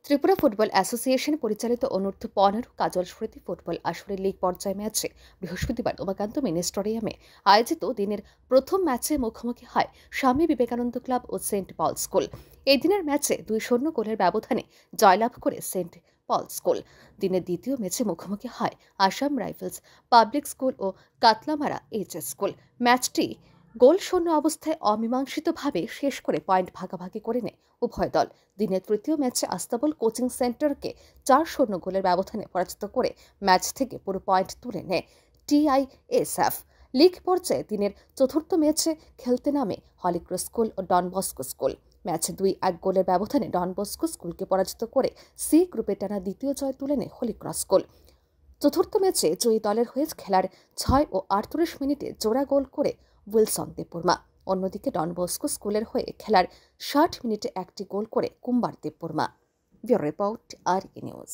Tripura football association পরিচালিত অনূর্ধ্ব-15 কাজল স্মৃতি football আসরের লীগ পর্যায় ম্যাচে বৃহস্পতিবার উমাকান্ত মিনি স্টেডিয়ামে আয়োজিত দিনের প্রথম ম্যাচে মুখোমুখি হয় স্বামী বিবেকানন্দ ক্লাব ও সেন্ট পল স্কুল। এই দিনের ম্যাচে 2-0 গোলের ব্যবধানে জয়লাভ করে সেন্ট পল স্কুল। দিনের দ্বিতীয় ম্যাচে মুখোমুখি হয় আসাম রাইফেলস পাবলিক স্কুল ও কাতলামারা এইচএস স্কুল। ম্যাচটি গোলশূন্য অবস্থায় অমীমাংসিতভাবে শেষ করে পয়েন্ট ভাগাভাগি করে নেয় উভয় দল। দিনের তৃতীয় ম্যাচে আস্তাবল কোচিং সেন্টারকে 4-0 গোলের ব্যবধানে পরাজিত করে ম্যাচ থেকে পুরো পয়েন্ট তুলে নেয় টিআইএসএফ। লীগ পর্যায়ে দিনের চতুর্থ ম্যাচে খেলতে নামে হলিক্রস স্কুল ও ডন বস্কো স্কুল। ম্যাচে 2-1 গোলের ব্যবধানে ডন বস্কো স্কুলকে পরাজিত করে সি গ্রুপে টানা দ্বিতীয় জয় তুলে নেয় হলিক্রস স্কুল। চতুর্থ ম্যাচে জয়ী দলের হয়ে খেলার 6 ও 38 মিনিটে জোড়া গোল করে উইলসন দেববর্মা। অন্যদিকে ডন বস্কো স্কুলের হয়ে খেলার 60 মিনিটে একটি গোল করে কুম্বার দেববর্মা। ব্যুরো রিপোর্ট, আর নিউজ।